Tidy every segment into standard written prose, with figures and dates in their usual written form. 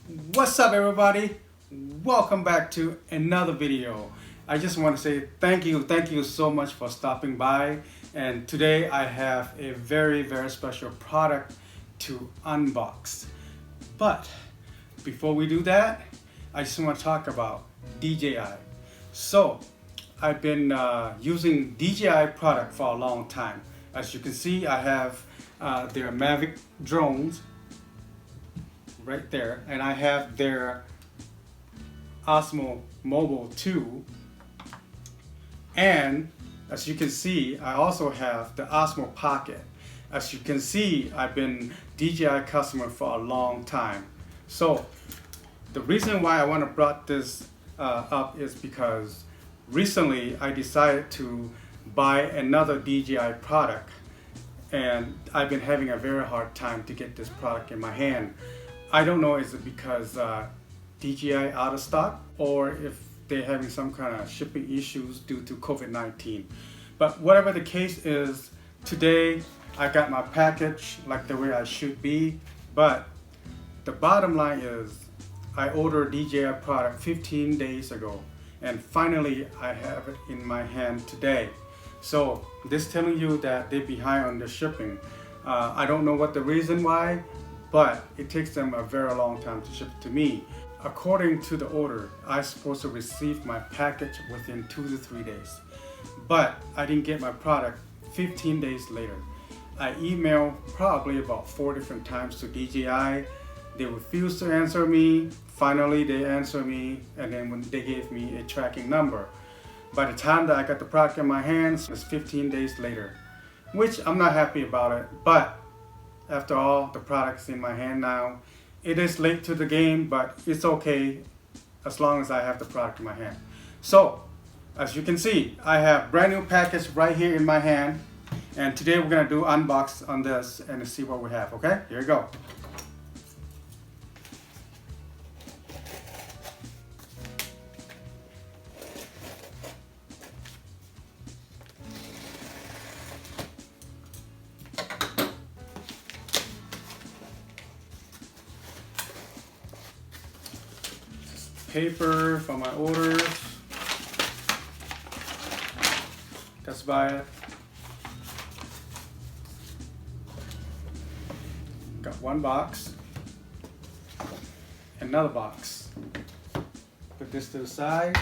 What's up, everybody? Welcome back to another video. I just want to say thank you so much for stopping by. And today I have a very special product to unbox. But before we do that, I just want to talk about DJI. So I've been using DJI product for a long time. As you can see, I have their Mavic drones right there, and I have their Osmo Mobile 2, and as you can see, I also have the Osmo Pocket. As you can see, I've been DJI customer for a long time. So the reason why I want to brought this up is because recently I decided to buy another DJI product, and I've been having a very hard time to get this product in my hand. I don't know, is it because DJI out of stock, or if they're having some kind of shipping issues due to COVID-19. But whatever the case is, today I got my package like the way I should be. But the bottom line is, I ordered DJI product 15 days ago, and finally I have it in my hand today. So this telling you that they're behind on the shipping. I don't know what the reason why, but it takes them a very long time to ship to me. According to the order, I'm supposed to receive my package within 2 to 3 days. But I didn't get my product 15 days later. I emailed probably about 4 different times to DJI. They refused to answer me. Finally, they answered me, and then when they gave me a tracking number. By the time that I got the product in my hands, it's 15 days later, which I'm not happy about it, but after all, the product's in my hand now. It is late to the game, but it's okay as long as I have the product in my hand. So, as you can see, I have brand new package right here in my hand. And today we're gonna do unbox on this and see what we have, okay? Here we go. Paper for my orders. That's about it. Got one box. Another box. Put this to the side.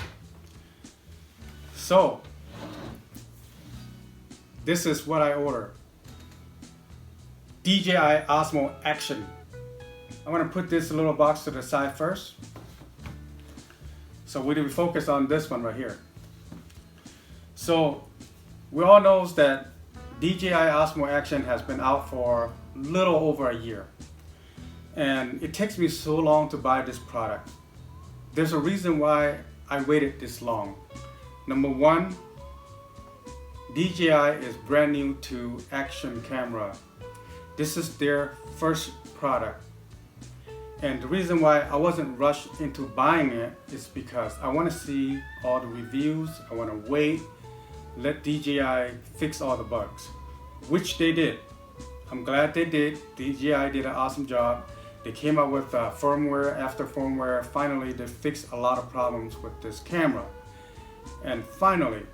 So, this is what I ordered. DJI Osmo Action. I'm gonna put this little box to the side first. So we focus on this one right here. So we all know that DJI Osmo Action has been out for a little over a year. And it takes me so long to buy this product. There's a reason why I waited this long. Number one, DJI is brand new to action camera. This is their first product. And the reason why I wasn't rushed into buying it is because I want to see all the reviews. I want to wait, let DJI fix all the bugs, which they did. I'm glad they did. DJI did an awesome job. They came out with firmware after firmware. Finally, they fixed a lot of problems with this camera. And finally,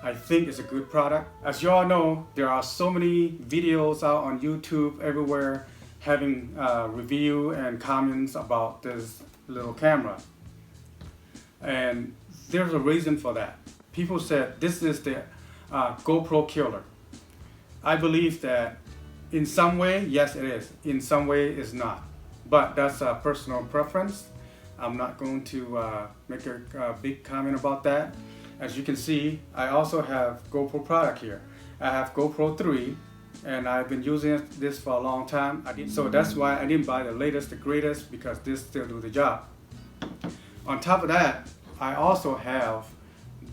I think it's a good product. As you all know, there are so many videos out on YouTube everywhere having review and comments about this little camera. And there's a reason for that. People said this is the GoPro killer. I believe that in some way, yes it is. In some way it's not. But that's a personal preference. I'm not going to make a big comment about that. As you can see, I also have GoPro product here. I have GoPro 3. And I've been using this for a long time. So that's why I didn't buy the latest, the greatest, because this still do the job. On top of that, I also have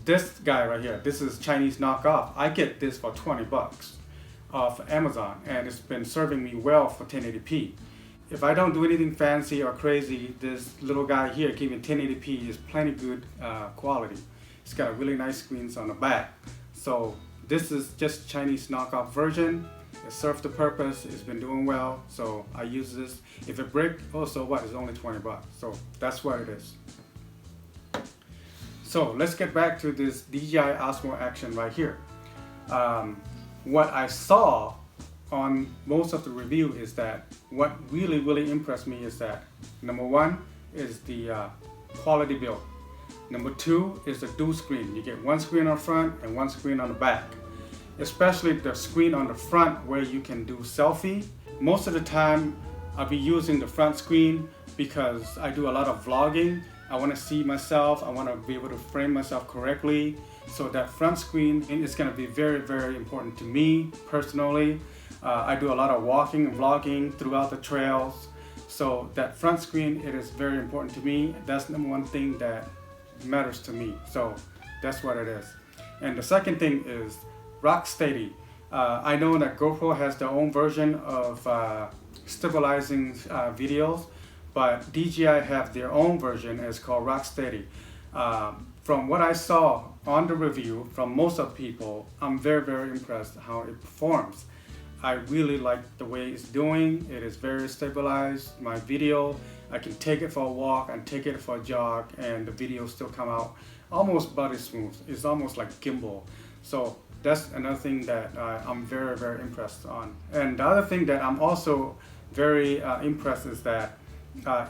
this guy right here. This is Chinese knockoff. I get this for 20 bucks off Amazon, and it's been serving me well for 1080p. If I don't do anything fancy or crazy, this little guy here giving 1080p is plenty good quality. It's got a really nice screens on the back. So this is just Chinese knockoff version. It served the purpose. It's been doing well, so I use this. If it breaks, oh so what? It's only 20 bucks. So that's what it is. So let's get back to this DJI Osmo Action right here. What I saw on most of the review is that what really impressed me is that number one is the quality build. Number two is the dual screen. You get one screen on front and one screen on the back. Especially the screen on the front where you can do selfie. Most of the time I'll be using the front screen because I do a lot of vlogging. I want to see myself, I want to be able to frame myself correctly. So that front screen is going to be very important to me personally. I do a lot of walking and vlogging throughout the trails. So that front screen, it is very important to me. That's the one thing that matters to me. So that's what it is. And the second thing is rock steady. I know that GoPro has their own version of stabilizing videos, but DJI have their own version. It's called rock steady. From what I saw on the review from most of people, I'm very impressed how it performs. I really like the way it's doing. It is very stabilized. My video, I can take it for a walk and take it for a jog, and the video still come out almost body smooth. It's almost like gimbal. So that's another thing that I'm very impressed on. And the other thing that I'm also very impressed is that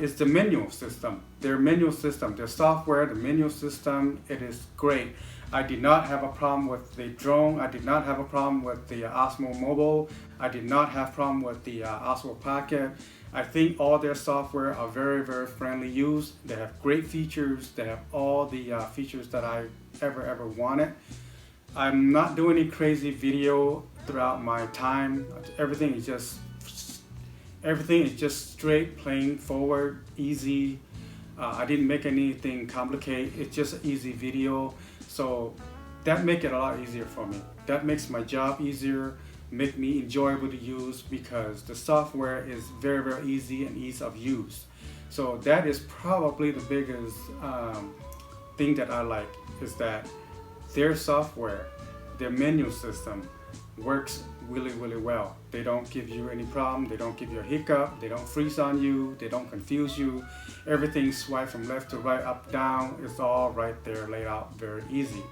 is the menu system. Their menu system, their software, the menu system, it is great. I did not have a problem with the drone. I did not have a problem with the Osmo Mobile. I did not have a problem with the Osmo Pocket. I think all their software are very friendly use. They have great features. They have all the features that I ever wanted. I'm not doing any crazy video throughout my time. Everything is just straight, plain, forward, easy. I didn't make anything complicated. It's just an easy video. So that makes it a lot easier for me. That makes my job easier, make me enjoyable to use because the software is very easy and ease of use. So that is probably the biggest thing that I like, is that their software, their menu system works really well. They don't give you any problem, they don't give you a hiccup, they don't freeze on you, they don't confuse you. Everything swipe from left to right, up, down, it's all right there laid out very easy.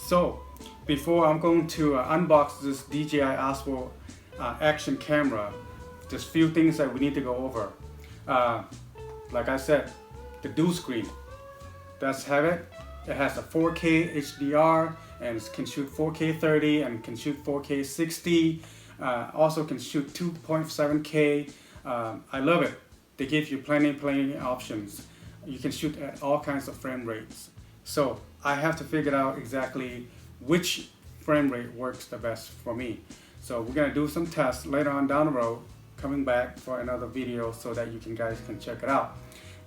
So before I'm going to unbox this DJI Osmo Action camera, just few things that we need to go over. Like I said, the dual screen, let's have it. It has a 4K HDR and it can shoot 4K 30 and can shoot 4K 60. Also can shoot 2.7K. I love it. They give you plenty options. You can shoot at all kinds of frame rates. So I have to figure out exactly which frame rate works the best for me. So we're gonna do some tests later on down the road, coming back for another video so that you guys can check it out.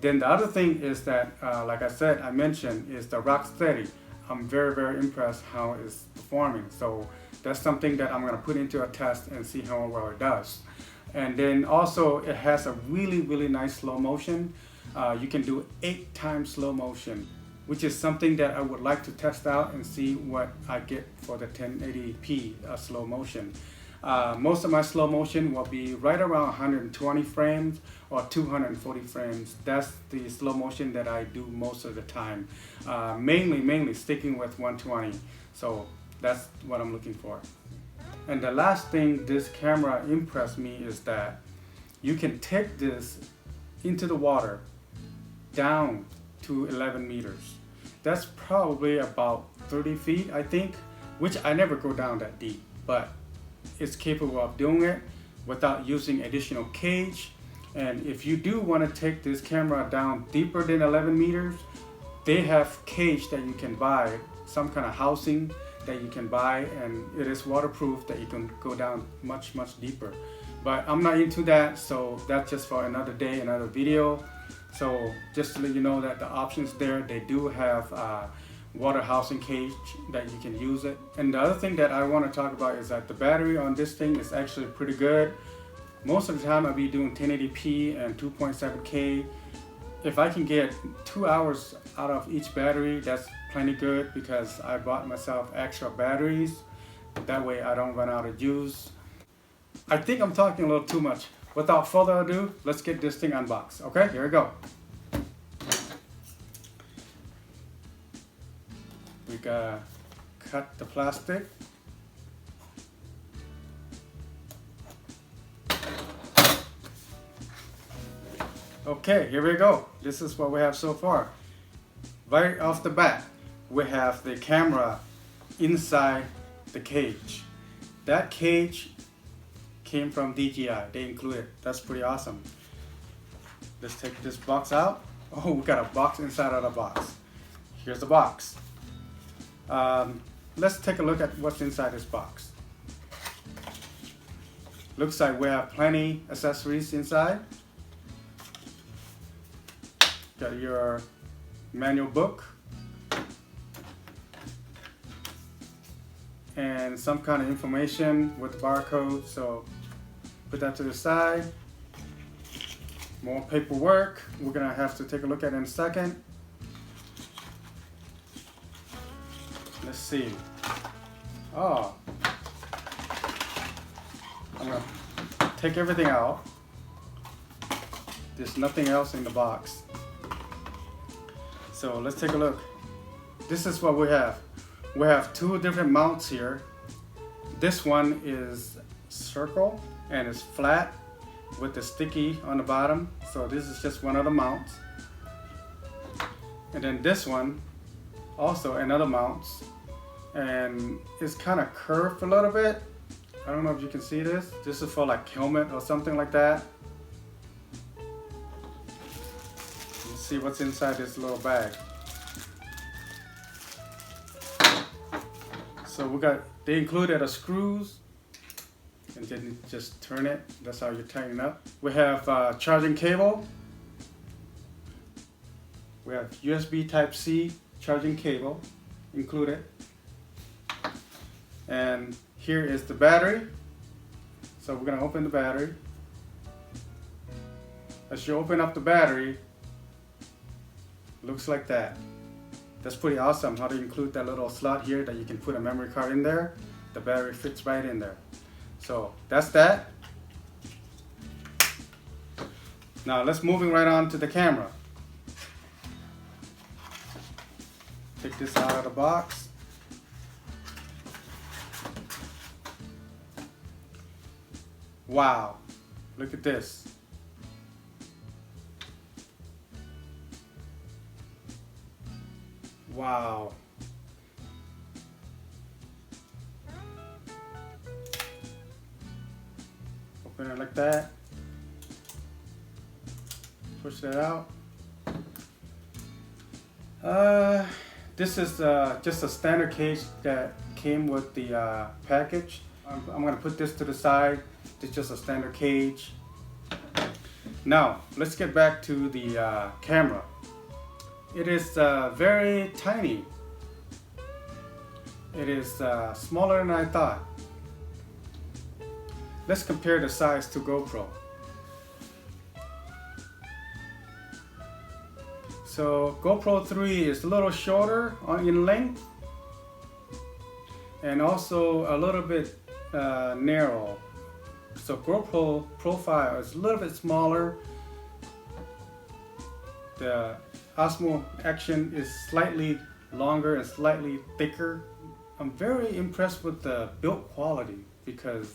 Then the other thing is that, like I said, I mentioned, is the rock steady. I'm very impressed how it's performing. So that's something that I'm gonna put into a test and see how well it does. And then also it has a really nice slow motion. You can do 8 times slow motion, which is something that I would like to test out and see what I get for the 1080p slow motion. Most of my slow motion will be right around 120 frames or 240 frames. That's the slow motion that I do most of the time. Mainly sticking with 120. So that's what I'm looking for. And the last thing this camera impressed me is that you can take this into the water down to 11 meters. That's probably about 30 feet, I think, which I never go down that deep, but it's capable of doing it without using additional cage. And if you do want to take this camera down deeper than 11 meters, they have cage that you can buy, some kind of housing that you can buy, and it is waterproof that you can go down much deeper. But I'm not into that, so that's just for another day, another video. So just to let you know that the options there, they do have water housing cage that you can use it. And the other thing that I want to talk about is that the battery on this thing is actually pretty good. Most of the time I'll be doing 1080p and 2.7K. If I can get 2 hours out of each battery, that's plenty good, because I bought myself extra batteries. That way I don't run out of juice. I think I'm talking a little too much. Without further ado, let's get this thing unboxed. Okay, here we go. We gotta cut the plastic. Okay, here we go. This is what we have so far. Right off the bat, we have the camera inside the cage. That cage came from DJI. They included. That's pretty awesome. Let's take this box out. Oh, we got a box inside of the box. Here's the box. Let's take a look at what's inside this box. Looks like we have plenty accessories inside. Got your manual book and some kind of information with the barcode, so put that to the side. More paperwork we're gonna have to take a look at in a second. Let's see. Oh, I'm gonna take everything out. There's nothing else in the box. So let's take a look. This is what we have. We have two different mounts here. This one is circle and it's flat with the sticky on the bottom. So this is just one of the mounts. And then this one, also another mount. And it's kind of curved a little bit. I don't know if you can see this. This is for like helmet or something like that. See what's inside this little bag. So they included a screws, and then you just turn it. That's how you tighten it up. We have charging cable. We have USB Type-C charging cable included. And here is the battery. So we're gonna open the battery. As you open up the battery, looks like that. That's pretty awesome how they include that little slot here that you can put a memory card in there. The battery fits right in there. So that's that. Now let's moving right on to the camera. Take this out of the box. Wow, look at this. Wow. Open it like that. Push that out. This is just a standard cage that came with the package. I'm going to put this to the side. It's just a standard cage. Now, let's get back to the camera. It is very tiny. It is smaller than I thought. Let's compare the size to GoPro. So GoPro 3 is a little shorter in length and also a little bit narrow. So GoPro profile is a little bit smaller. The Osmo action is slightly longer and slightly thicker. I'm very impressed with the build quality because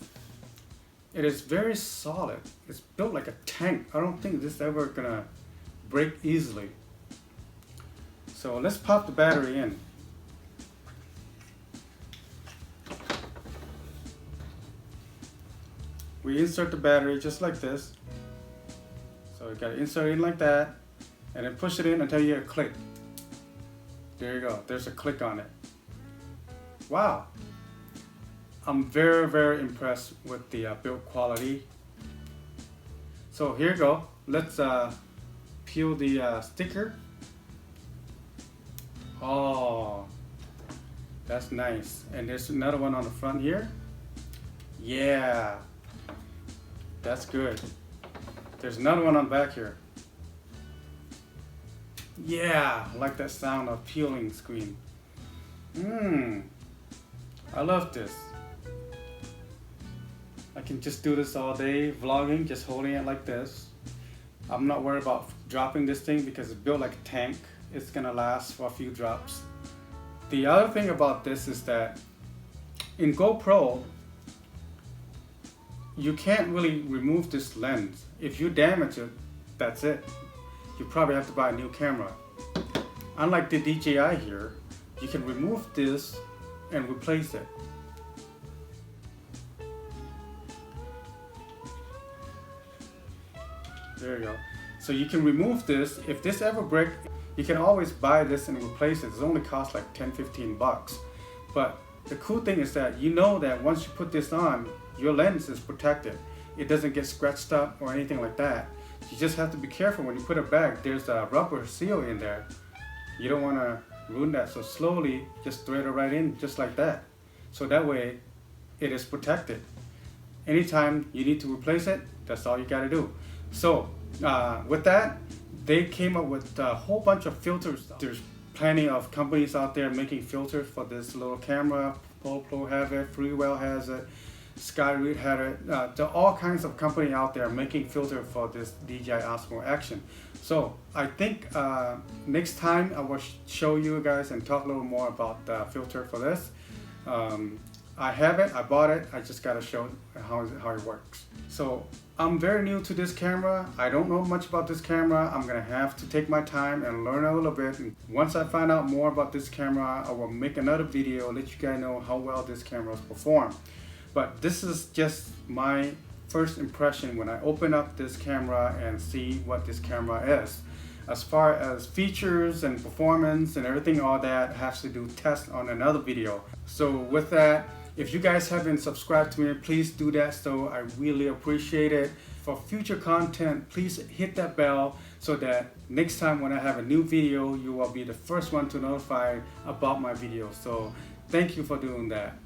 it is very solid. It's built like a tank. I don't think this is ever gonna break easily. So let's pop the battery in. We insert the battery just like this. So you gotta insert it in like that and then push it in until you hear a click. There you go, there's a click on it. Wow. I'm very, very impressed with the build quality. So here you go. Let's peel the sticker. Oh, that's nice. And there's another one on the front here. Yeah, that's good. There's another one on the back here. Yeah, I like that sound of peeling screen. I love this. I can just do this all day, vlogging, just holding it like this. I'm not worried about dropping this thing because it's built like a tank. It's gonna last for a few drops. The other thing about this is that in GoPro, you can't really remove this lens. If you damage it, that's it. You probably have to buy a new camera. Unlike the DJI here, you can remove this and replace it. There you go. So you can remove this. If this ever breaks, you can always buy this and replace it. It only costs like 10-15 bucks. But the cool thing is that you know that once you put this on, your lens is protected. It doesn't get scratched up or anything like that. You just have to be careful when you put it back. There's a rubber seal in there. You don't want to ruin that. So slowly just thread it right in just like that. So that way it is protected. Anytime you need to replace it, that's all you got to do. So with that, they came up with a whole bunch of filters. There's plenty of companies out there making filters for this little camera. Polo have it, Freewell has it, Skyread had it. There are all kinds of companies out there making filters for this DJI Osmo Action. So I think next time I will show you guys and talk a little more about the filter for this. I have it, I bought it, I just gotta show how it works. So I'm very new to this camera. I don't know much about this camera. I'm gonna have to take my time and learn a little bit. And once I find out more about this camera, I will make another video, let you guys know how well this camera performs. But this is just my first impression when I open up this camera and see what this camera is. As far as features and performance and everything, all that has to do test on another video. So with that, if you guys haven't subscribed to me, please do that. So I really appreciate it. For future content, please hit that bell so that next time when I have a new video, you will be the first one to notify about my video. So thank you for doing that.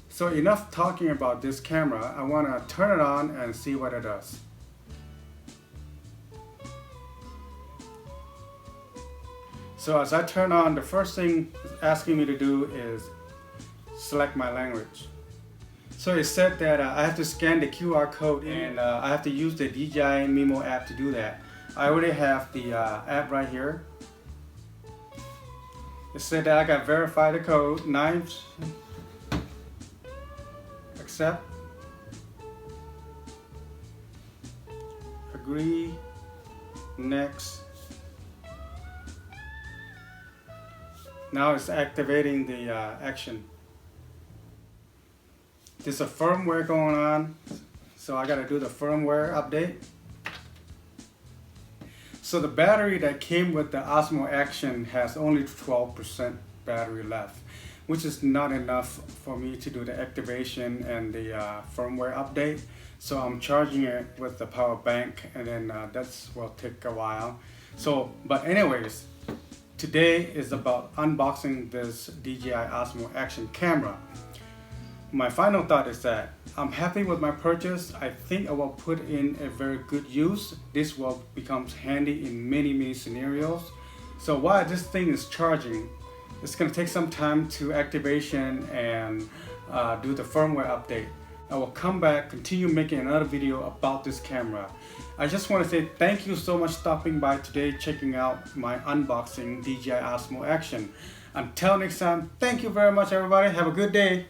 So enough talking about this camera. I want to turn it on and see what it does. So as I turn on, the first thing it's asking me to do is select my language. So it said that I have to scan the QR code and I have to use the DJI Mimo app to do that. I already have the app right here. It said that I got to verify the code, knives, accept, agree, next. Now it's activating the action. There's a firmware going on, so I gotta do the firmware update. So the battery that came with the Osmo Action has only 12% battery left, which is not enough for me to do the activation and the firmware update. So I'm charging it with the power bank, and then that's will take a while. So, but anyways, today is about unboxing this DJI Osmo Action camera. My final thought is that I'm happy with my purchase. I think I will put in a very good use. This will become handy in many scenarios. So while this thing is charging, it's going to take some time to activation and do the firmware update. I will come back, continue making another video about this camera. I just want to say thank you so much for stopping by today, checking out my unboxing DJI Osmo Action. Until next time, thank you very much everybody. Have a good day.